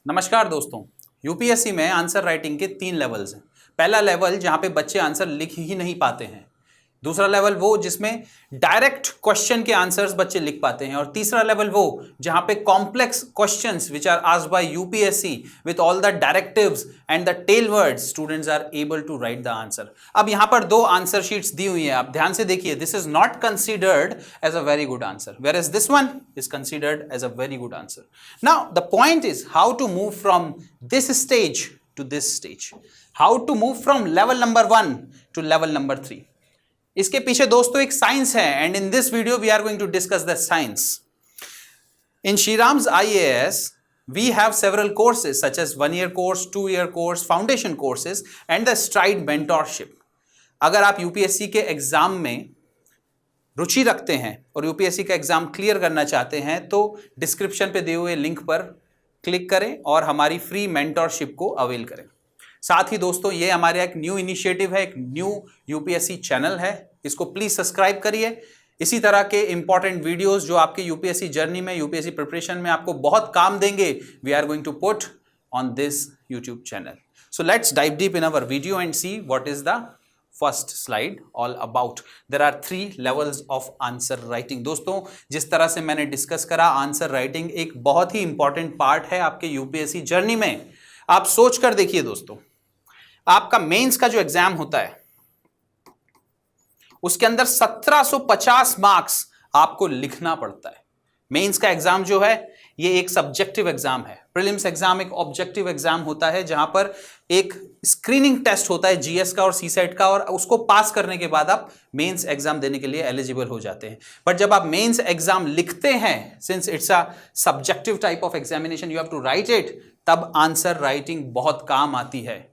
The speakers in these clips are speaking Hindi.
नमस्कार दोस्तों। यूपीएससी में आंसर राइटिंग के 3 लेवल्स हैं। पहला लेवल जहां पे बच्चे आंसर लिख ही नहीं पाते हैं, दूसरा लेवल वो जिसमें डायरेक्ट क्वेश्चन के आंसर्स बच्चे लिख पाते हैं, और तीसरा लेवल वो जहां पे complex questions which are asked by UPSC with all the directives and the tell words students are able to write the answer. अब यहां पर 2 आंसर शीट्स दी हुई हैं, आप ध्यान से देखिए। This is not considered as a very good answer, whereas this one is considered as a very good answer. Now the point is how to move from this stage to this stage, how to move from level number 1 to level number 3। इसके पीछे दोस्तों एक साइंस है, and in this video we are going to discuss the science. In Shriram's IAS we have several courses such as 1-year course, 2-year course, foundation courses and the stride mentorship। अगर आप यूपीएससी के एग्जाम में रुचि रखते हैं और यूपीएससी का एग्जाम क्लियर करना चाहते हैं तो डिस्क्रिप्शन पे दिए हुए लिंक पर क्लिक करें और हमारी फ्री मेंटोरशिप को अवेल करें। साथ ही दोस्तों ये हमारा एक न्यू इनिशिएटिव है, एक न्यू यूपीएससी चैनल है, इसको प्लीज सब्सक्राइब करिए। इसी तरह के इंपॉर्टेंट वीडियोस जो आपके यूपीएससी जर्नी में, यूपीएससी प्रिपरेशन में आपको बहुत काम देंगे, we are going to put on this YouTube channel. So let's dive deep in our video and see what is the first slide all about. There are 3 levels of answer writing. दोस्तों जिस तरह से मैंने डिस्कस करा, आंसर राइटिंग एक बहुत ही इंपॉर्टेंट पार्ट है आपके यूपीएससी जर्नी में। आप सोच कर देखिए दोस्तों, आपका मेंस का जो एग्जाम होता है उसके अंदर 1750 मार्क्स आपको लिखना पड़ता है। मेंस का एग्जाम जो है ये एक सब्जेक्टिव एग्जाम है। प्रीलिम्स एग्जाम एक ऑब्जेक्टिव एग्जाम होता है जहां पर एक स्क्रीनिंग टेस्ट होता है जीएस का और सीसेट का, और उसको पास करने के बाद आप मेंस एग्जाम देने के लिए एलिजिबल हो जाते हैं। बट जब आप मेंस एग्जाम लिखते हैं, since it's a subjective type of examination, you have to write it, तब आंसर राइटिंग बहुत काम आती है।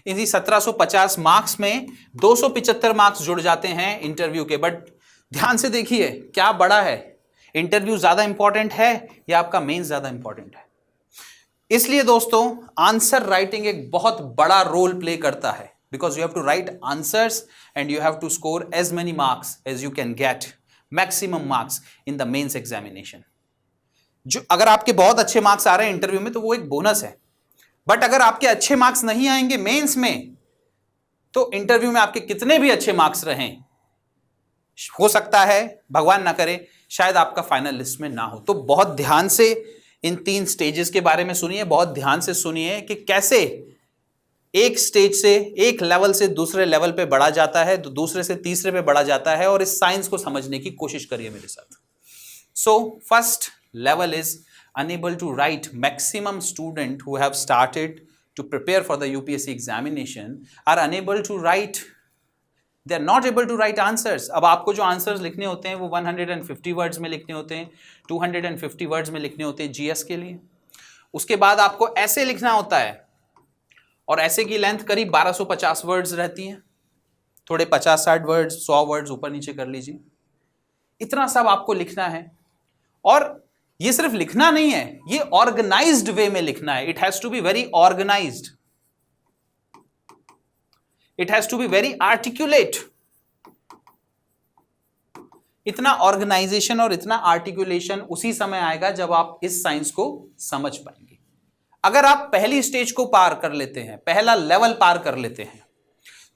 इसी 1750 मार्क्स में 275 मार्क्स जुड़ जाते हैं इंटरव्यू के। बट ध्यान से देखिए क्या बड़ा है, इंटरव्यू ज्यादा इंपॉर्टेंट है या आपका मेंस ज्यादा इंपॉर्टेंट है। इसलिए दोस्तों आंसर राइटिंग एक बहुत बड़ा रोल प्ले करता है, because you have to write answers and you have to score as many marks as you can get, maximum marks in the mains examination. जो अगर आपके बहुत अच्छे मार्क्स आ रहे हैं इंटरव्यू में तो वो एक बोनस है, बट अगर आपके अच्छे मार्क्स नहीं आएंगे मेंस में तो इंटरव्यू में आपके कितने भी अच्छे मार्क्स रहें, हो सकता है भगवान ना करे शायद आपका फाइनल लिस्ट में ना हो। तो बहुत ध्यान से इन 3 स्टेजेस के बारे में सुनिए, बहुत ध्यान से सुनिए कि कैसे एक स्टेज से, एक लेवल से दूसरे लेवल पे बढ़ा जाता है, तो दूसरे से तीसरे पे बढ़ा जाता है, और इस साइंस को समझने की कोशिश करिए मेरे साथ। So first level is unable to write. Maximum student who have started to prepare for the UPSC examination are unable to write, they are not able to write answers। अब आपको जो आंसर्स लिखने होते हैं वो 150 वर्ड्स में लिखने होते हैं, 250 वर्ड्स में लिखने होते हैं जीएस के लिए। उसके बाद आपको ऐसे लिखना होता है, और ऐसे की लेंथ करीब 1250 वर्ड्स रहती है, थोड़े 50-60 वर्ड्स, 100 वर्ड्स ऊपर नीचे कर लीजिए। इतना सब आपको लिखना है, और ये सिर्फ लिखना नहीं है, ये ऑर्गेनाइज्ड वे में लिखना है। It has to be very organised, it has to be very articulate. इतना ऑर्गेनाइजेशन और इतना आर्टिकुलेशन उसी समय आएगा जब आप इस साइंस को समझ पाएंगे। अगर आप पहली स्टेज को पार कर लेते हैं, पहला लेवल पार कर लेते हैं,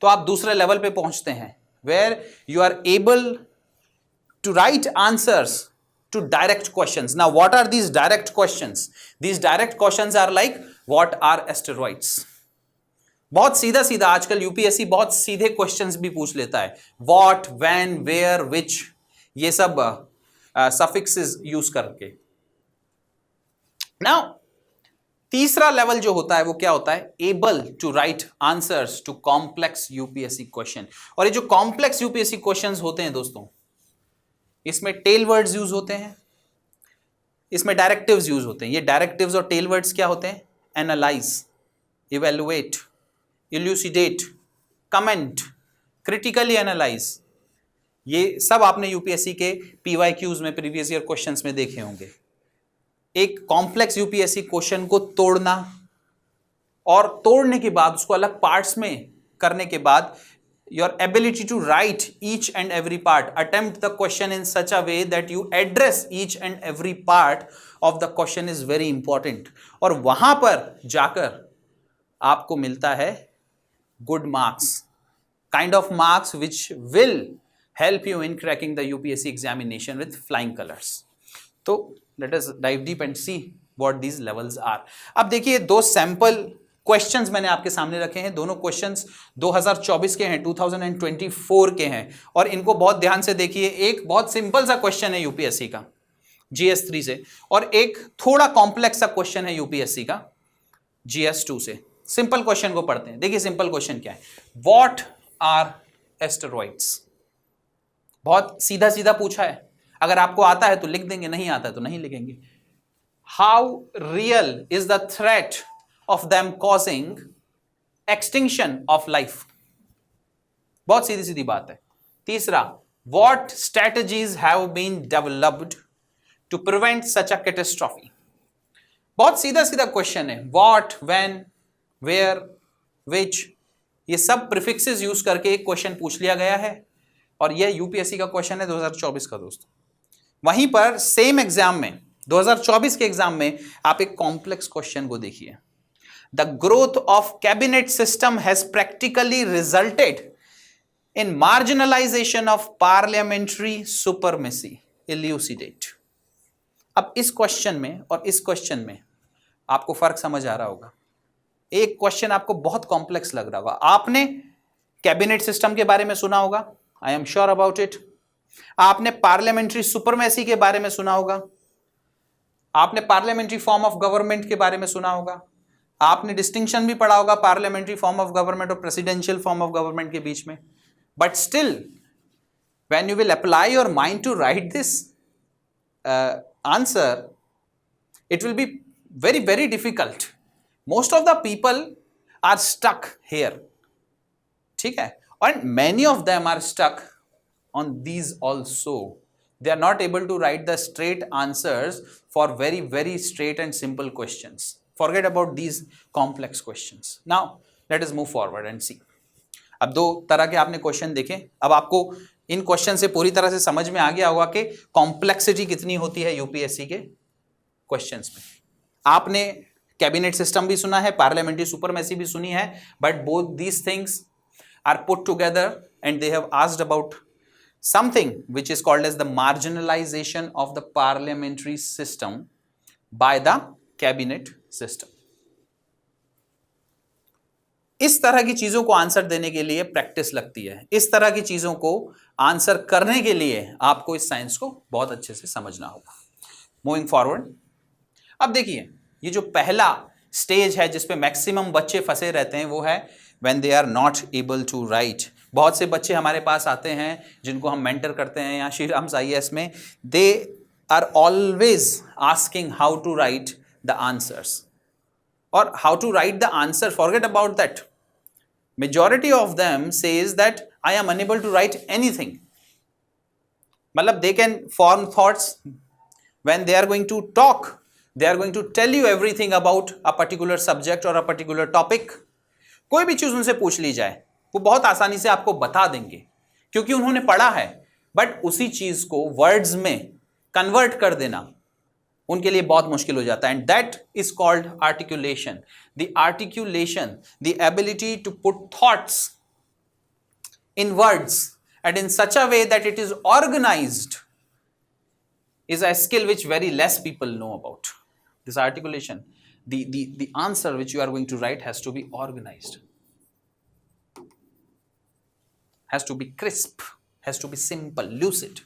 तो आप दूसरे लेवल पे पहुंचते हैं, where you are able to write answers to direct questions। Now what are these direct questions? These direct questions are like what are asteroids। बहुत सीधा सीधा आजकल यूपीएससी बहुत सीधे क्वेश्चंस भी पूछ लेता है, what, when, where, which, ये सब सफिक्सेस यूज करके। Now तीसरा लेवल जो होता है वो क्या होता है, able to write answers to complex UPSC question. और ये जो कॉम्प्लेक्स यूपीएससी क्वेश्चंस होते हैं दोस्तों, इसमें टेल वर्ड्स यूज होते हैं, इसमें डायरेक्टिव्स यूज होते हैं। ये डायरेक्टिव्स और टेल वर्ड्स क्या होते हैं, analyse, evaluate, इल्यूसिडेट, comment, critically analyse. ये सब आपने यूपीएससी के पीवाईक्यूज में, प्रीवियस ईयर क्वेश्चंस में देखे होंगे। एक कॉम्प्लेक्स यूपीएससी क्वेश्चन को तोड़ना, और तोड़ने के बाद उसको अलग पार्ट्स में करने के बाद your ability to write each and every part, attempt the question in such a way that you address each and every part of the question is very important. और वहां पर जाकर आपको मिलता है good marks, kind of marks which will help you in cracking the UPSC examination with flying colors. तो let us dive deep and see what these levels are. अब देखिए दो सैंपल क्वेश्चंस मैंने आपके सामने रखे हैं, दोनों क्वेश्चंस 2024 के हैं, 2024 के हैं, और इनको बहुत ध्यान से देखिए। एक बहुत सिंपल सा क्वेश्चन है यूपीएससी का GS3 से, और एक थोड़ा कॉम्प्लेक्स सा क्वेश्चन है यूपीएससी का GS2 से। सिंपल क्वेश्चन को पढ़ते हैं। देखिए सिंपल क्वेश्चन क्या है, व्हाट आर एस्टेरॉइड्स। बहुत सीधा सीधा पूछा है, अगर आपको आता है तो लिख देंगे, नहीं आता है तो नहीं लिखेंगे। How real is the threat of them causing extinction of life। बहुत सीधी सीधी बात है। तीसरा, what strategies have been developed to prevent such a catastrophe। बहुत सीधा सीधा क्वेश्चन है। what, when, where, which, ये सब प्रीफिक्सेस यूज करके एक क्वेश्चन पूछ लिया गया है, और यह यूपीएससी का क्वेश्चन है 2024 का दोस्तों। वहीं पर सेम एग्जाम में 2024 के एग्जाम में आप एक कॉम्प्लेक्स क्वेश्चन को देखिए। The growth of cabinet system has practically resulted in marginalization of parliamentary supremacy। Elucidate। अब इस क्वेश्चन में और इस क्वेश्चन में आपको फर्क समझ आ रहा होगा। एक क्वेश्चन आपको बहुत कॉम्प्लेक्स लग रहा होगा। आपने कैबिनेट सिस्टम के बारे में सुना होगा, I am sure about it. आपने पार्लियामेंट्री सुपरमेसी के बारे में सुना होगा, आपने पार्लियामेंट्री फॉर्म ऑफ गवर्नमेंट के बारे में सुना होगा, आपने डिस्टिंक्शन भी पढ़ा होगा पार्लियामेंट्री फॉर्म ऑफ गवर्नमेंट और प्रेसिडेंशियल फॉर्म ऑफ गवर्नमेंट के बीच में। But still when you will apply your mind to write this answer, it will be very very difficult. Most of the people are stuck here, ठीक है, और many of them are stuck on these also. They are not able to write the straight answers for very very straight and simple questions. Forget about these complex questions. Now let us move forward and see. अब दो तरह के आपने क्वेश्चन देखे। अब आपको इन क्वेश्चन से पूरी तरह से समझ में आ गया होगा कि कॉम्प्लेक्सिटी कितनी होती है यूपीएससी के क्वेश्चंस में। आपने कैबिनेट सिस्टम भी सुना है, पार्लियामेंट्री सुपरमेसी भी सुनी है, but both these things are put together and they have asked about something which is called as the marginalization of the parliamentary system by the cabinet system। इस तरह की चीजों को आंसर देने के लिए प्रैक्टिस लगती है। इस तरह की चीजों को आंसर करने के लिए आपको इस साइंस को बहुत अच्छे से समझना होगा। मूविंग फॉरवर्ड, अब देखिए ये जो पहला स्टेज है जिसपे मैक्सिमम बच्चे फंसे रहते हैं वो है when they are not able to write। बहुत से बच्चे हमारे पास आते हैं जिनको हम मेंटर करते हैं यहाँ श्री राम IAS में, they are always asking how to write the answers, or how to write the answer, forget about that, majority of them says that I am unable to write anything। मतलब they can form thoughts when they are going to talk, they are going to tell you everything about a particular subject or a particular topic। कोई भी चीज उनसे पूछ ली जाए वो बहुत आसानी से आपको बता देंगे क्योंकि उन्होंने पढ़ा है, बट उसी चीज को वर्ड्स में कन्वर्ट कर देना उनके लिए बहुत मुश्किल हो जाता है। And that is called articulation. The articulation, the ability to put thoughts in words and in such a way that it is organised is a skill which very less people know about. This articulation, the answer which you are going to write has to be organized, has to be crisp, has to be simple, lucid।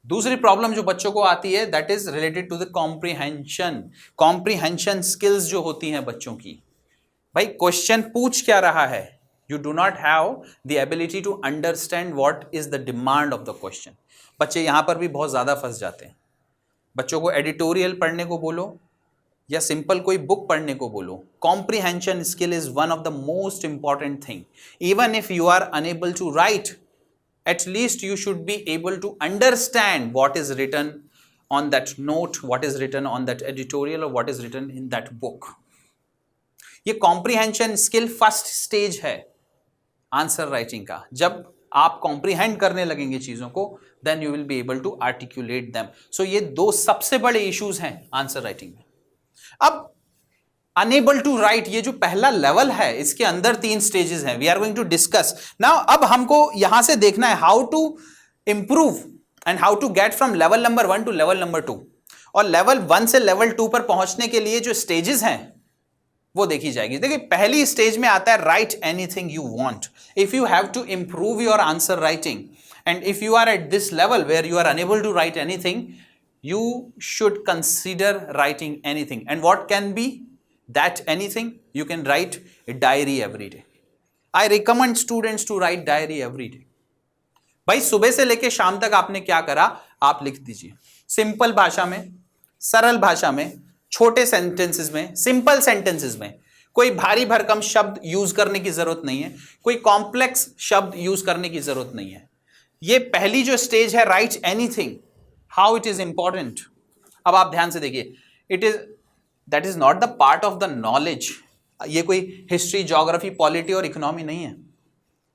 दूसरी प्रॉब्लम जो बच्चों को आती है that is related to the comprehension. Comprehension skills जो होती हैं बच्चों की, भाई क्वेश्चन पूछ क्या रहा है, you do not have the ability to understand what is the demand of the question. बच्चे यहां पर भी बहुत ज्यादा फंस जाते हैं। बच्चों को एडिटोरियल पढ़ने को बोलो या सिंपल कोई बुक पढ़ने को बोलो, comprehension skill is one of the most important thing. Even if you are unable to write, at least you should be able to understand what is written on that note, what is written on that editorial, or what is written in that book. ये कॉम्प्रीहेंशन स्किल फर्स्ट स्टेज है आंसर राइटिंग का. जब आप कॉम्प्रीहेंड करने लगेंगे चीजों को, then you will be able to articulate them. So ये दो सबसे बड़े इश्यूज हैं आंसर राइटिंग में. अब अनेबल टू राइट, ये जो पहला लेवल है, इसके अंदर 3 स्टेजेस हैं. We are going to discuss now. अब हमको यहां से देखना है how to improve and how to get from level number 1 to level number 2. और लेवल 1 से लेवल 2 पर पहुंचने के लिए जो स्टेजेस हैं वो देखी जाएगी. देखिए, पहली स्टेज में आता है write anything you want. If you have to improve your answer writing and if you are at this level where you are unable to write anything, you should consider writing anything. And what can be that anything? You can write a diary every day. I recommend students to write diary every day. भाई सुबह से लेके शाम तक आपने क्या करा, आप लिख दीजिए. सिंपल भाषा में, सरल भाषा में, छोटे सेंटेंसेस में, सिंपल सेंटेंसेस में. कोई भारी भरकम शब्द यूज करने की जरूरत नहीं है, कोई कॉम्प्लेक्स शब्द यूज करने की जरूरत नहीं है. ये पहली जो स्टेज है, write anything, how it is important. अब आप ध्यान से देखिए, it is that is not the part of the knowledge. ये कोई हिस्ट्री, ज्योग्राफी, पॉलिटी और इकोनॉमी नहीं है.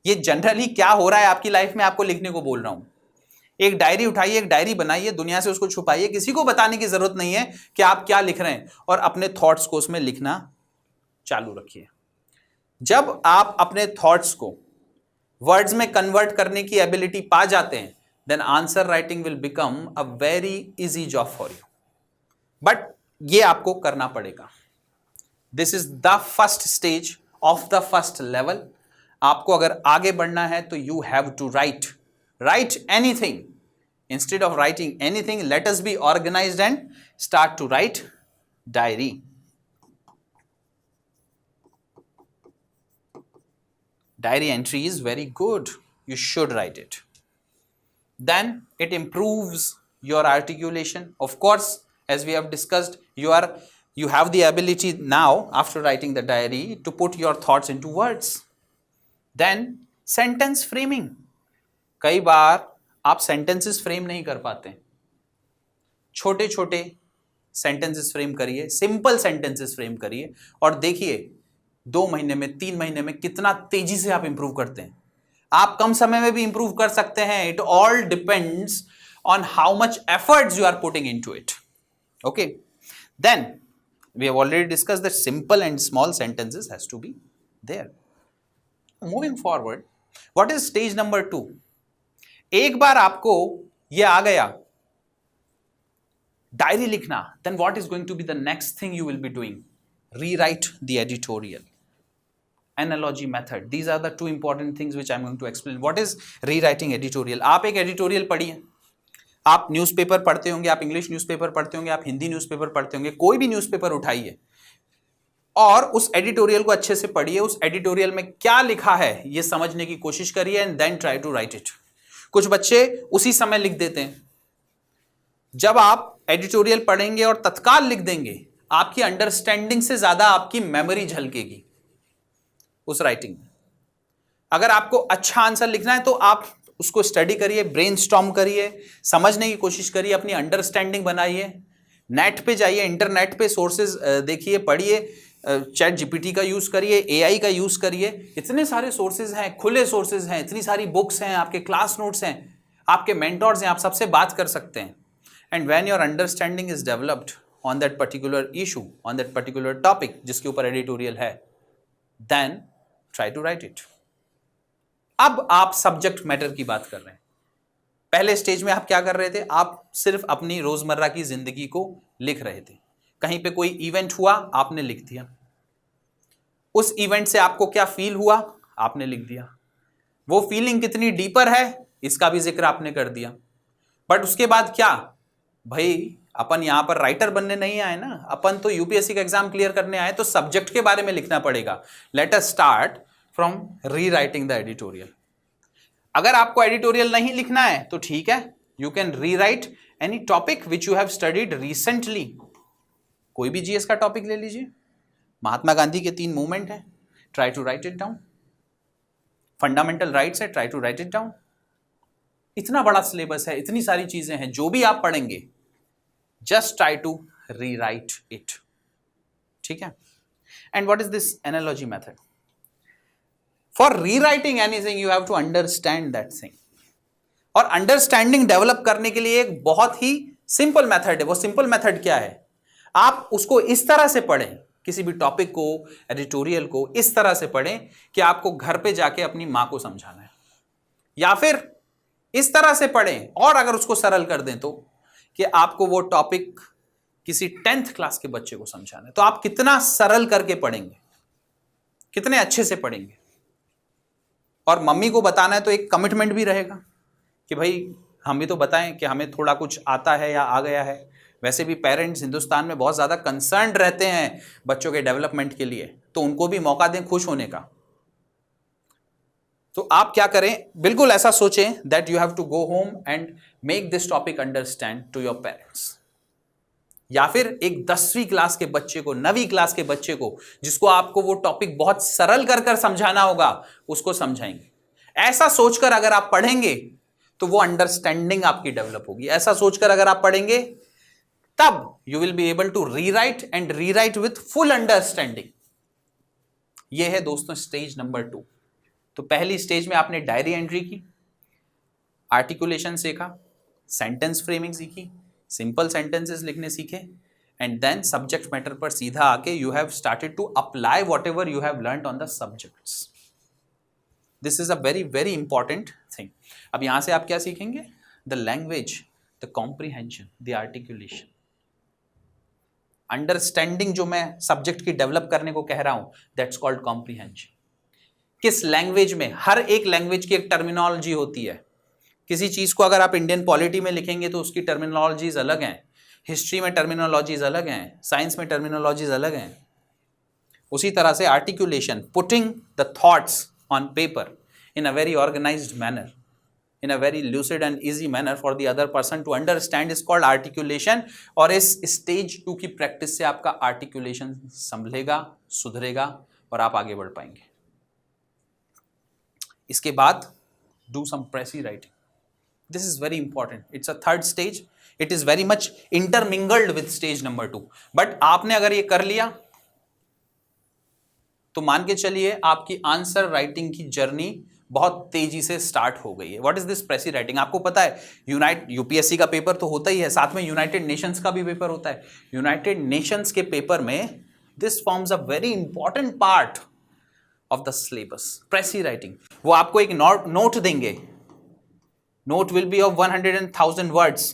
ये जनरली क्या हो रहा है आपकी लाइफ में, आपको लिखने को बोल रहा हूं. एक डायरी उठाइए, एक डायरी बनाइए, दुनिया से उसको छुपाइए. किसी को बताने की जरूरत नहीं है कि आप क्या लिख रहे हैं, और अपने थॉट्स को उसमें लिखना चालू रखिए. जब आप अपने थॉट्स को वर्ड्स में कन्वर्ट करने की एबिलिटी पा जाते हैं, then answer writing will become a very easy job for you. But ये आपको करना पड़ेगा. This is the first stage of the first level. आपको अगर आगे बढ़ना है तो you have to write anything. Instead of writing anything, let us be organized and start to write diary. Diary entry is very good. You should write it. Then it improves your articulation. Of course, as we have discussed, you have the ability now, after writing the diary, to put your thoughts into words. Then sentence framing. कई बार आप sentences frame नहीं कर पाते. छोटे छोटे sentences frame करिए, simple sentences frame करिए, और देखिए 2 महीने में, 3 महीने में कितना तेजी से आप इंप्रूव करते हैं. आप कम समय में भी इंप्रूव कर सकते हैं. It all depends on how much efforts you are putting into it. Okay, then we have already discussed that simple and small sentences has to be there. Moving forward, what is stage number 2? एक बार आपको ये आ गया डायरी लिखना, then what is going to be the next thing you will be doing? Rewrite the editorial. Analogy method. These are the 2 important things which I am going to explain. What is rewriting editorial? आप एक एडिटोरियल पढ़िए. आप न्यूज़पेपर पढ़ते होंगे, आप इंग्लिश न्यूज़पेपर पढ़ते होंगे, आप हिंदी न्यूज़पेपर पढ़ते होंगे. कोई भी न्यूज़पेपर उठाइए और उस एडिटोरियल को अच्छे से पढ़िए. उस एडिटोरियल में क्या लिखा है ये समझने की कोशिश करिए, and then try to write it. कुछ बच्चे उसी समय लिख देते हैं. जब आप एडिटोरियल पढ़ेंगे और तत्काल लिख देंगे, आपकी अंडरस्टैंडिंग से ज्यादा आपकी मेमोरी झलकेगी उस राइटिंग में. अगर आपको अच्छा आंसर लिखना है तो आप उसको स्टडी करिए, ब्रेनस्टॉर्म करिए, समझने की कोशिश करिए, अपनी अंडरस्टैंडिंग बनाइए. नेट पे जाइए, इंटरनेट पे सोर्सेज देखिए, पढ़िए, चैट जीपीटी का यूज करिए, एआई का यूज करिए. इतने सारे सोर्सेज हैं, खुले सोर्सेज हैं, इतनी सारी बुक्स हैं, आपके क्लास नोट्स हैं, आपके मेंटोर्स हैं, आप सबसे बात कर सकते हैं. And when your understanding is developed on that particular issue, on that particular topic जिसके ऊपर एडिटोरियल है, then try to write it. अब आप सब्जेक्ट मैटर की बात कर रहे हैं. पहले स्टेज में आप क्या कर रहे थे? आप सिर्फ अपनी रोजमर्रा की जिंदगी को लिख रहे थे. कहीं पे कोई इवेंट हुआ, आपने लिख दिया. उस इवेंट से आपको क्या फील हुआ, आपने लिख दिया. वो फीलिंग कितनी डीपर है, इसका भी जिक्र आपने कर दिया. बट उसके बाद क्या? भाई अपन यहां पर राइटर बनने नहीं आए ना, अपन तो यूपीएससी का एग्जाम क्लियर करने आए, तो सब्जेक्ट के बारे में लिखना पड़ेगा. Let us start from rewriting the editorial. अगर आपको एडिटोरियल नहीं लिखना है तो ठीक है, you can rewrite any topic which you have studied recently. कोई भी जीएस का टॉपिक ले लीजिए. महात्मा गांधी के 3 मूवमेंट हैं, try to write it down. Fundamental rights है, try to write it down. इतना बड़ा सिलेबस है, इतनी सारी चीजें हैं, जो भी आप पढ़ेंगे just try to rewrite it, ठीक है। And what is this analogy method? For rewriting anything you have to understand that thing, और अंडरस्टैंडिंग डेवलप करने के लिए एक बहुत ही सिंपल मेथड है। वो सिंपल मेथड क्या है? आप उसको इस तरह से पढ़ें, किसी भी टॉपिक को, एडिटोरियल को इस तरह से पढ़ें कि आपको घर पे जाके अपनी मां को समझाना है, या फिर इस तरह से पढ़ें, और अगर उसको सरल कर दें तो कि आपको वो टॉपिक किसी 10th क्लास के बच्चे को समझाना है। तो आप कितना सरल करके पढ़ेंगे, कितने अच्छे से पढ़ेंगे। और मम्मी को बताना है तो एक कमिटमेंट भी रहेगा कि भाई हम भी तो बताएं कि हमें थोड़ा कुछ आता है या आ गया है। वैसे भी पेरेंट्स हिंदुस्तान में बहुत ज़्यादा कंसर्न रहते हैं बच्चों के डेवलपमेंट के लिए, तो उनको भी मौका दें खुश होने का। तो आप क्या करें, बिल्कुल ऐसा सोचें that you have to go home and make this topic understand to your parents. या फिर एक 10वीं क्लास के बच्चे को, 9वीं क्लास के बच्चे को, जिसको आपको वो टॉपिक बहुत सरल कर कर समझाना होगा, उसको समझाएंगे। ऐसा सोचकर अगर आप पढ़ेंगे तो वो अंडरस्टैंडिंग आपकी डेवलप होगी। ऐसा सोचकर अगर आप पढ़ेंगे तब you will be able to rewrite and rewrite with full understanding. ये है दोस्तों स्टेज नंबर 2। तो पहली स्टेज में आपने डायरी एंट्री की, आर्टिकुलेशन सीखा, सेंटेंस फ्रेमिंग सीखी, सिंपल सेंटेंसेस लिखने सीखे, एंड देन सब्जेक्ट मैटर पर सीधा आके you have started to apply whatever you have learned on the subjects. This is a very very important thing. अब यहां से आप क्या सीखेंगे? The language, the comprehension, the articulation, understanding. जो मैं सब्जेक्ट की डेवलप करने को कह रहा हूं, दैट्स कॉल्ड कॉम्प्रीहेंशन। किस लैंग्वेज में, हर एक लैंग्वेज की एक टर्मिनोलॉजी होती है। किसी चीज को अगर आप इंडियन पॉलिटी में लिखेंगे तो उसकी टर्मिनोलॉजीज अलग हैं, हिस्ट्री में टर्मिनोलॉजीज अलग हैं, साइंस में टर्मिनोलॉजीज अलग हैं। उसी तरह से articulation, putting the thoughts on paper in a very organized manner, in a very lucid and easy manner for the other person to understand is called articulation। और इस stage 2 की प्रैक्टिस से आपका articulation संभलेगा, सुधरेगा और आप आगे बढ़ पाएंगे। इसके बाद do some precis writing. This is very important. It's a third stage. It is very much intermingled with stage number 2. But आपने अगर ये कर लिया तो मान के चलिए आपकी आंसर राइटिंग की जर्नी बहुत तेजी से स्टार्ट हो गई है। What is this प्रेसी writing? आपको पता है यूपीएससी का पेपर तो होता ही है, साथ में यूनाइटेड नेशंस का भी पेपर होता है। यूनाइटेड नेशंस के पेपर में this forms a very important part of the syllabus, precis writing. वो आपको एक नोट देंगे, note will be of 100,000 words,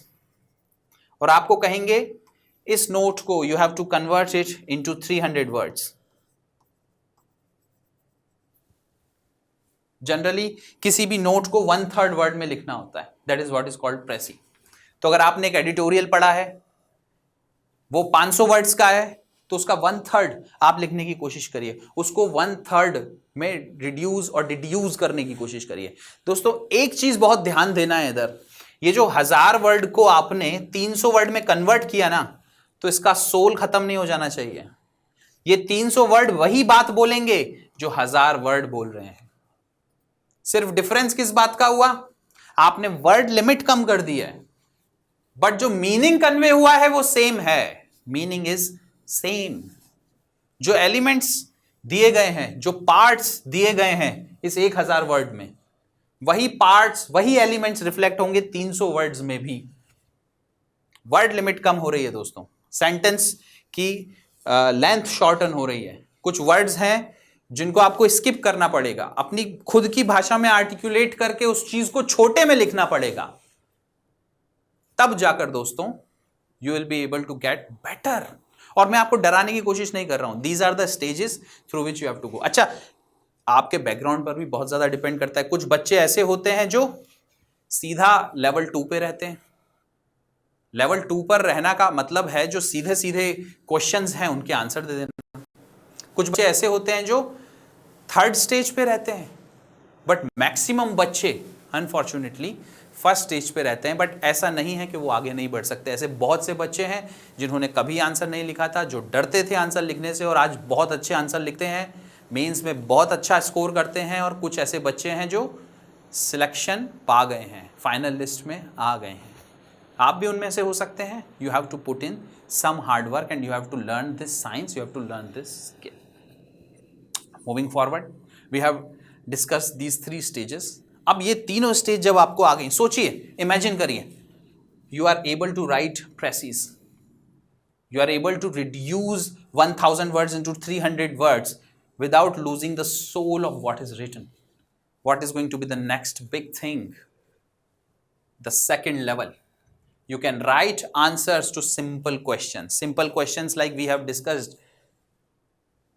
और आपको कहेंगे इस नोट को you have to convert it into 300 words. Generally किसी भी नोट को 1/3 वर्ड में लिखना होता है, that is what is called precis. तो अगर आपने एक एडिटोरियल पढ़ा है, वो 500 वर्ड्स का है, तो उसका 1/3 आप लिखने की कोशिश करिए, उसको 1/3 में रिड्यूस और डिड्यूस करने की कोशिश करिए। दोस्तों एक चीज बहुत ध्यान देना है इधर, ये जो 1000 वर्ड को आपने 300 वर्ड में कन्वर्ट किया ना, तो इसका सोल खत्म नहीं हो जाना चाहिए। ये 300 वर्ड वही बात बोलेंगे जो 1000 वर्ड बोल रहे हैं। सिर्फ डिफरेंस किस बात का हुआ? आपने वर्ड लिमिट कम कर दी है, बट जो मीनिंग कन्वे हुआ है वो सेम है। Meaning is same. जो एलिमेंट्स दिए गए हैं, जो पार्ट्स दिए गए हैं इस 1000 वर्ड में, वही पार्ट्स, वही एलिमेंट्स रिफ्लेक्ट होंगे 300 वर्ड्स में भी। वर्ड लिमिट कम हो रही है दोस्तों, सेंटेंस की लेंथ शॉर्टन हो रही है। कुछ वर्ड्स हैं जिनको आपको स्किप करना पड़ेगा, अपनी खुद की भाषा में आर्टिकुलेट करके उस चीज को छोटे में लिखना पड़ेगा, तब जाकर दोस्तों you will be able to get better. और मैं आपको डराने की कोशिश नहीं कर रहा हूं, these are the stages through which you have to go. अच्छा, आपके बैकग्राउंड पर भी बहुत ज्यादा डिपेंड करता है। कुछ बच्चे ऐसे होते हैं जो सीधा लेवल 2 पे रहते हैं। लेवल 2 पर रहना का मतलब है जो सीधे सीधे क्वेश्चंस हैं उनके आंसर दे देना। कुछ बच्चे ऐसे होते हैं जो 3rd स्टेज पे रहते हैं, बट मैक्सिमम बच्चे अनफॉर्चुनेटली 1st स्टेज पे रहते हैं। बट ऐसा नहीं है कि वो आगे नहीं बढ़ सकते। ऐसे बहुत से बच्चे हैं जिन्होंने कभी आंसर नहीं लिखा था, जो डरते थे आंसर लिखने से, और आज बहुत अच्छे आंसर लिखते हैं, मेंस में बहुत अच्छा स्कोर करते हैं। और कुछ ऐसे बच्चे हैं जो सिलेक्शन पा गए हैं, फाइनल लिस्ट में आ गए हैं। आप भी उनमें से हो सकते हैं. You have to put in some hard work and you have to learn this science, you have to learn this skill. Moving forward, we have discuss these 3 stages. अब ये तीनों स्टेज जब आपको आ गई, सोचिए, इमेजिन करिए, you are able to write precis, you are able to reduce 1000 words into 300 words without losing the soul of what is written. What is going to be the next big thing? The second level, you can write answers to simple questions like we have discussed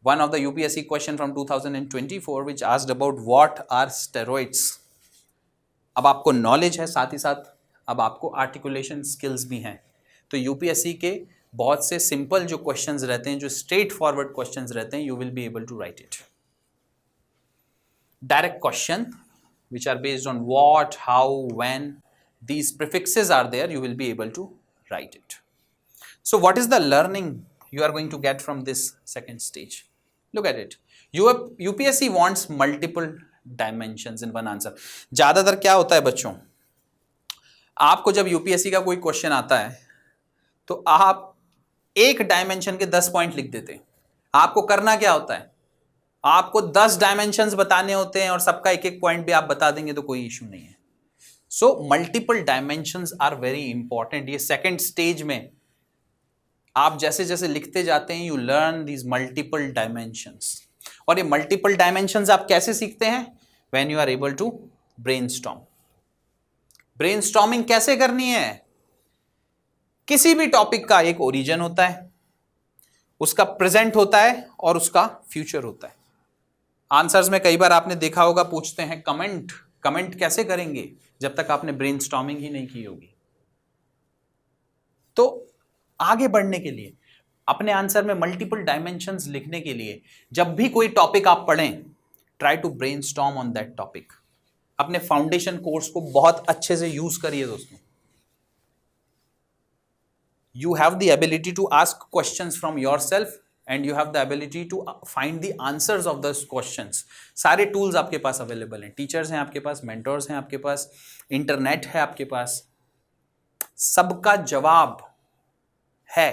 one of the UPSC question from 2024 which asked about what are steroids. अब आपको नॉलेज है, साथ ही साथ अब आपको आर्टिकुलेशन स्किल्स भी हैं. तो यूपीएससी के बहुत से सिंपल जो क्वेश्चंस रहते हैं, जो स्ट्रेट फॉरवर्ड क्वेश्चंस रहते हैं, you will be able to write it. Direct question which are based on what, how, when, these prefixes are there, you will be able to write it. So what is the learning you are going to get from this second stage? Look at it. UPSC wants multiple dimensions in one answer. ज्यादातर क्या होता है बच्चों, आपको जब यूपीएससी का कोई क्वेश्चन आता है तो आप एक डायमेंशन के 10 पॉइंट लिख देते हैं. आपको करना क्या होता है, आपको 10 डायमेंशंस बताने होते हैं और सबका एक एक पॉइंट भी आप बता देंगे तो कोई इश्यू नहीं है. So multiple dimensions are very important. ये सेकंड स्टेज में आप जैसे जैसे लिखते जाते हैं, you learn these multiple dimensions. और ये मल्टीपल डायमेंशंस आप कैसे सीखते हैं? When you are able to brainstorm. Brainstorming कैसे करनी है? किसी भी टॉपिक का एक ओरिजिन होता है, उसका प्रेजेंट होता है और उसका फ्यूचर होता है. आंसर्स में कई बार आपने देखा होगा पूछते हैं कमेंट कैसे करेंगे जब तक आपने ब्रेनस्टॉर्मिंग ही नहीं की होगी. तो आगे बढ़ने के लिए, अपने आंसर में मल्टीपल डायमेंशंस लिखने के लिए, जब भी कोई टॉपिक आप पढ़ें, try to brainstorm on that topic. अपने फाउंडेशन कोर्स को बहुत अच्छे से यूज करिए दोस्तों. You have the ability to ask questions from yourself and you have the ability to find the answers of those questions. सारे टूल्स आपके पास अवेलेबल हैं. टीचर्स हैं आपके पास, मेंटर्स हैं आपके पास, इंटरनेट है आपके पास, सबका जवाब है,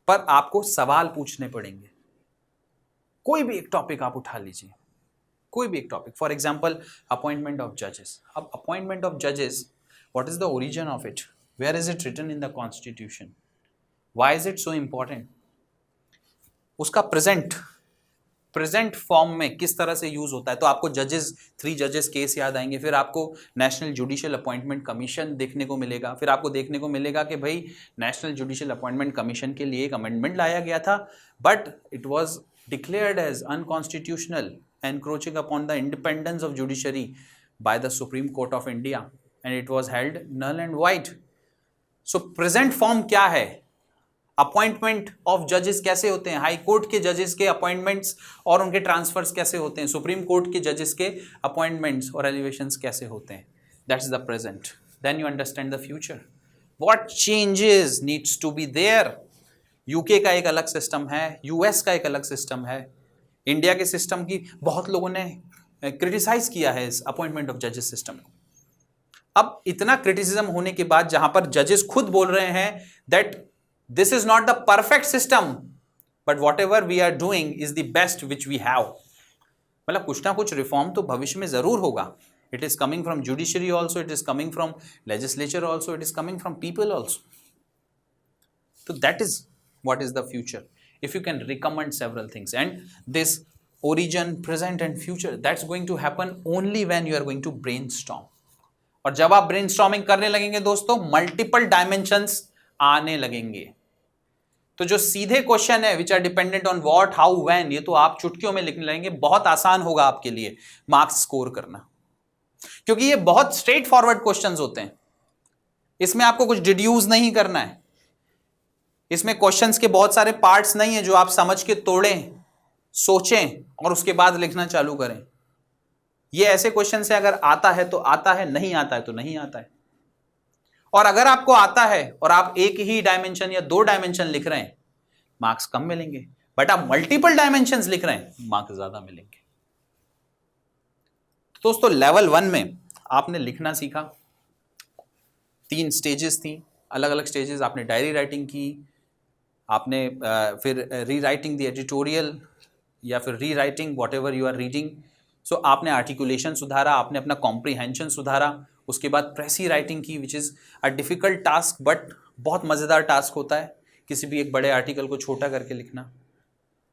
पर आपको सवाल पूछने पड़ेंगे. कोई भी एक टॉपिक आप उठा लीजिए, कोई भी एक topic. For example appointment of जजेस. अब अपॉइंटमेंट ऑफ जजेस, what is the origin of it? Where is it written in the constitution? Why is it so important? उसका प्रेजेंट फॉर्म में किस तरह से यूज होता है? तो आपको 3 जजेस केस याद आएंगे. फिर आपको नेशनल जुडिशियल अपॉइंटमेंट कमीशन देखने को मिलेगा. फिर आपको देखने को मिलेगा कि भाई नेशनल जुडिशियल अपॉइंटमेंट कमीशन के लिए एक अमेंडमेंट लाया गया था, but it was declared as unconstitutional, encroaching upon the independence of judiciary by the Supreme Court of India, and it was held null and void. So present form क्या है? अपॉइंटमेंट ऑफ जजेस कैसे होते हैं? हाई कोर्ट के जजेस के अपॉइंटमेंट्स और उनके ट्रांसफर्स कैसे होते हैं? सुप्रीम कोर्ट के जजेस के अपॉइंटमेंट्स और एलिवेशंस कैसे होते हैं? That's the present. Then you understand the future. What changes needs to be there? UK का एक अलग सिस्टम है, यूएस का एक अलग सिस्टम है. इंडिया के सिस्टम की बहुत लोगों ने क्रिटिसाइज किया है इस अपॉइंटमेंट ऑफ जजेस सिस्टम को. अब इतना क्रिटिसिज्म होने के बाद, जहां पर जजेस खुद बोल रहे हैं that this is not the perfect system, but whatever we are doing is the best which we have. मतलब कुछ ना कुछ रिफॉर्म तो भविष्य में जरूर होगा. It is coming from judiciary also, it is coming from legislature also, it is coming from people also. तो that is what is the future. If you can recommend several things, and this origin, present and future, that's going to happen only when you are going to brainstorm. और जब आप ब्रेनस्टॉर्मिंग करने लगेंगे दोस्तों, मल्टीपल डायमेंशंस आने लगेंगे. तो जो सीधे क्वेश्चन है which are dependent on what, how, when, ये तो आप चुटकियों में लिखने लगेंगे. बहुत आसान होगा आपके लिए मार्क्स स्कोर करना, क्योंकि ये बहुत स्ट्रेट फॉरवर्ड क्वेश्चंस होते हैं. इसमें आपको कुछ डिड्यूस नहीं करना है. इसमें क्वेश्चंस के बहुत सारे पार्ट्स नहीं है जो आप समझ के तोड़ें, सोचें और उसके बाद लिखना चालू करें. ये ऐसे क्वेश्चन से अगर आता है तो आता है, नहीं आता है तो नहीं आता है. और अगर आपको आता है और आप एक ही डायमेंशन या 2 डायमेंशन लिख रहे हैं, मार्क्स कम मिलेंगे. बट आप मल्टीपल डायमेंशंस लिख रहे हैं, मार्क्स ज्यादा मिलेंगे. तो दोस्तों लेवल 1 में आपने लिखना सीखा, 3 स्टेजेस थी, अलग अलग स्टेजेस। आपने डायरी राइटिंग की, आपने फिर री राइटिंग द एडिटोरियल, या फिर rewriting whatever you are reading. So आपने आर्टिकुलेशन सुधारा, आपने अपना कॉम्प्रीहेंशन सुधारा। उसके बाद प्रेसी राइटिंग की, which is a difficult task but बहुत मज़ेदार टास्क होता है किसी भी एक बड़े आर्टिकल को छोटा करके लिखना।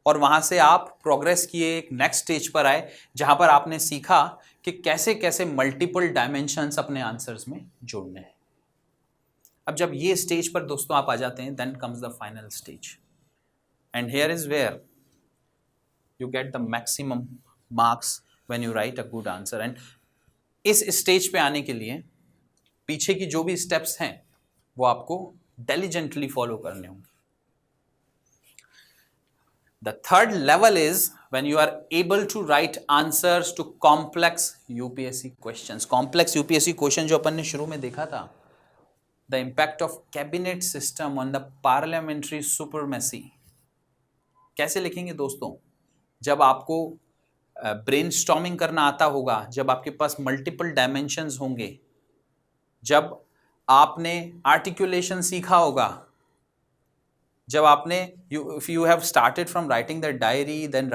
और वहाँ से आप प्रोग्रेस किए, एक नेक्स्ट स्टेज पर आए जहाँ पर आपने सीखा कि कैसे कैसे मल्टीपल डायमेंशंस अपने आंसर्स में जोड़ने हैं। अब जब ये स्टेज पर दोस्तों आप आ जाते हैं, then comes the final stage, and here is where you get the maximum marks when you write a good answer। and इस स्टेज पे आने के लिए पीछे की जो भी स्टेप्स हैं वो आपको diligently फॉलो करने होंगे। The third level is when you are able to write answers to complex UPSC questions। complex UPSC question जो अपन ने शुरू में देखा था, the impact of cabinet system on the parliamentary supremacy। कैसे लिखेंगे दोस्तों? जब आपको ब्रेनस्टॉर्मिंग करना आता होगा, जब आपके पास मल्टीपल डायमेंशंस होंगे, जब आपने आर्टिकुलेशन सीखा होगा, जब आपने if you have started from writing the diary, then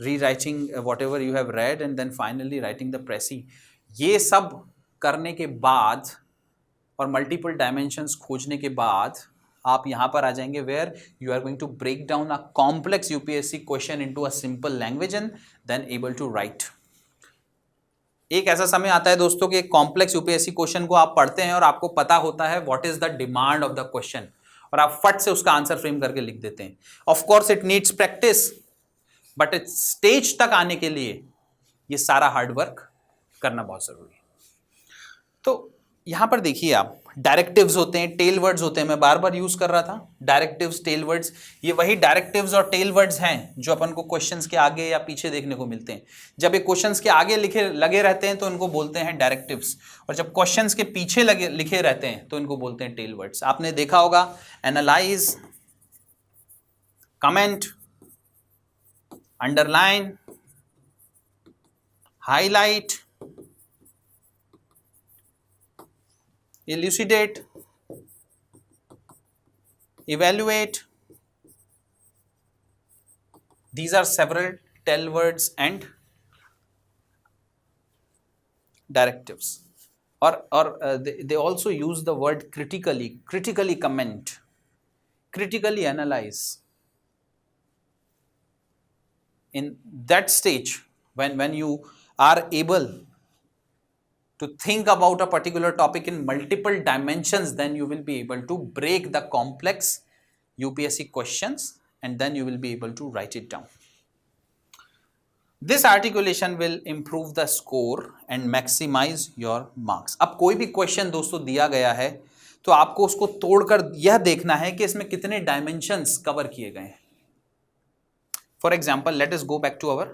rewriting whatever you have read, and then finally writing the précis, ये सब करने के बाद और मल्टीपल डायमेंशंस खोजने के बाद आप यहां पर आ जाएंगे where you are going to break down a complex UPSC question into a simple language and then able to write. एक ऐसा समय आता है दोस्तों कि कॉम्प्लेक्स यूपीएससी क्वेश्चन को आप पढ़ते हैं और आपको पता होता है what is the demand of the question, और आप फट से उसका आंसर फ्रेम करके लिख देते हैं। Of course it needs practice, but इस स्टेज तक आने के लिए ये सारा हार्डवर्क करना बहुत जरूरी है। तो यहां पर देखिए आप, डायरेक्टिव्स होते हैं, टेल वर्ड्स होते हैं, मैं बार बार यूज कर रहा था डायरेक्टिव्स, टेल वर्ड्स। ये वही डायरेक्टिव्स और टेल वर्ड्स हैं जो अपन को क्वेश्चंस के आगे या पीछे देखने को मिलते हैं। जब ये क्वेश्चंस के आगे लगे रहते हैं तो इनको बोलते हैं डायरेक्टिव्स, और जब क्वेश्चंस के पीछे लिखे रहते हैं तो इनको बोलते हैं टेल वर्ड्स। आपने देखा होगा analyse, comment, underline, highlight, elucidate, evaluate, these are several tell words and directives। or they also use the word critically comment, critically analyze। in that stage when you are able to think about a particular topic in multiple dimensions, then you will be able to break the complex UPSC questions and then you will be able to write it down। This articulation will improve the score and maximize your marks। अब कोई भी क्वेश्चन दोस्तों दिया गया है तो आपको उसको तोड़कर यह देखना है कि इसमें कितने डायमेंशंस कवर किए गए हैं। For example, let us go back to our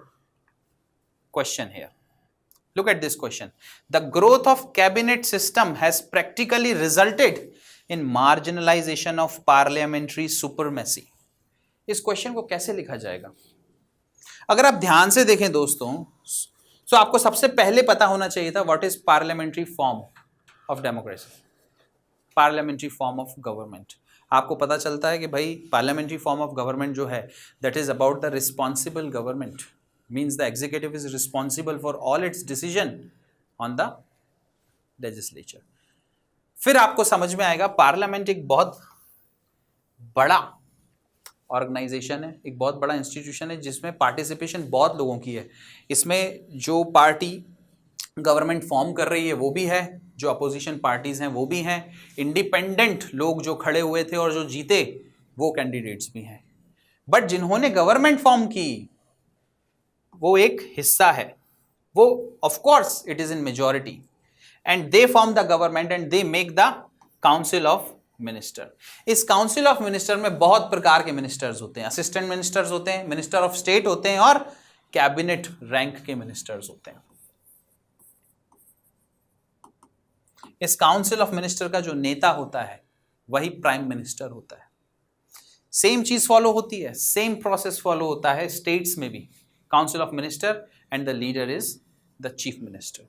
question here. Look at this question. The growth of cabinet system has practically resulted in marginalization of parliamentary supremacy। इस क्वेश्चन को कैसे लिखा जाएगा? अगर आप ध्यान से देखें दोस्तों, तो आपको सबसे पहले पता होना चाहिए था what is parliamentary form of democracy, parliamentary form of government. आपको पता चलता है कि भाई पार्लियामेंट्री फॉर्म ऑफ गवर्नमेंट जो है, that is about the responsible government, means the executive is responsible for all its decision on the legislature। फिर आपको समझ में आएगा पार्लियामेंट एक बहुत बड़ा ऑर्गेनाइजेशन है, एक बहुत बड़ा इंस्टीट्यूशन है जिसमें पार्टिसिपेशन बहुत लोगों की है। इसमें जो पार्टी गवर्नमेंट फॉर्म कर रही है वो भी है, जो अपोजिशन पार्टीज हैं वो भी हैं, इंडिपेंडेंट लोग जो खड़े हुए थे और जो जीते वो कैंडिडेट्स भी हैं। बट जिन्होंने गवर्नमेंट फॉर्म की वो एक हिस्सा है, वो of course it is in majority, and they form the government and they make the council of minister. इस काउंसिल ऑफ मिनिस्टर में बहुत प्रकार के मिनिस्टर्स होते हैं, असिस्टेंट मिनिस्टर्स होते हैं, मिनिस्टर ऑफ स्टेट होते हैं और कैबिनेट रैंक के मिनिस्टर्स होते हैं। इस काउंसिल ऑफ मिनिस्टर का जो नेता होता है वही प्राइम मिनिस्टर होता है। सेम चीज फॉलो होती है, सेम प्रोसेस फॉलो होता है स्टेट्स में भी, council of minister and the leader is the chief minister.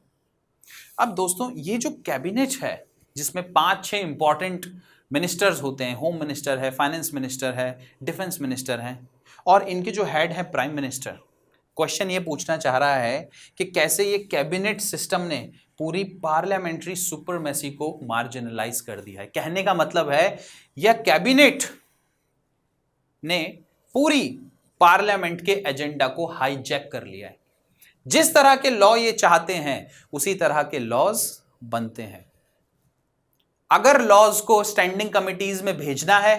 अब दोस्तों ये जो कैबिनेट है जिसमें 5-6 इंपॉर्टेंट मिनिस्टर्स होते हैं, होम मिनिस्टर है, फाइनेंस मिनिस्टर है, डिफेंस मिनिस्टर है, और इनके जो हेड है प्राइम मिनिस्टर। क्वेश्चन ये पूछना चाह रहा है कि कैसे ये कैबिनेट सिस्टम ने पूरी पार्लियामेंट्री सुपरमेसी को मार्जिनलाइज कर दिया है। कहने का मतलब है यह कैबिनेट ने पूरी पार्लियामेंट के एजेंडा को हाईजैक कर लिया है। जिस तरह के लॉ ये चाहते हैं उसी तरह के लॉज बनते हैं। अगर लॉज को स्टैंडिंग कमिटीज में भेजना है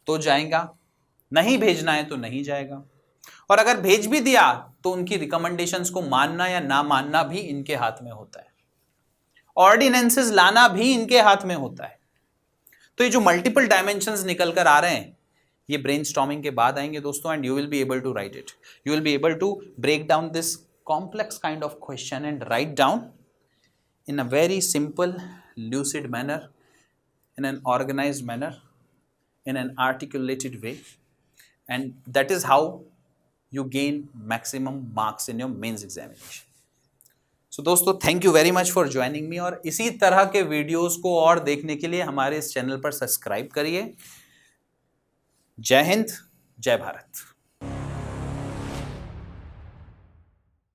तो जाएगा, नहीं भेजना है तो नहीं जाएगा, और अगर भेज भी दिया तो उनकी रिकमेंडेशंस को मानना या ना मानना भी इनके हाथ में होता है। ऑर्डिनेंसेस लाना भी इनके हाथ में होता है। तो ये जो मल्टीपल डायमेंशंस निकल कर आ रहे हैं ये ब्रेनस्टॉर्मिंग के बाद आएंगे दोस्तों, and you will be able to write it. You will be able to break down this complex kind of question and write down in a very simple, lucid manner, in an organized manner, in an articulated way, and that is how you gain maximum marks in your mains examination. So दोस्तों, thank you very much for joining me, और इसी तरह के वीडियोस को और देखने के लिए हमारे इस चैनल पर सब्सक्राइब करिए। जय हिंद, जय भारत।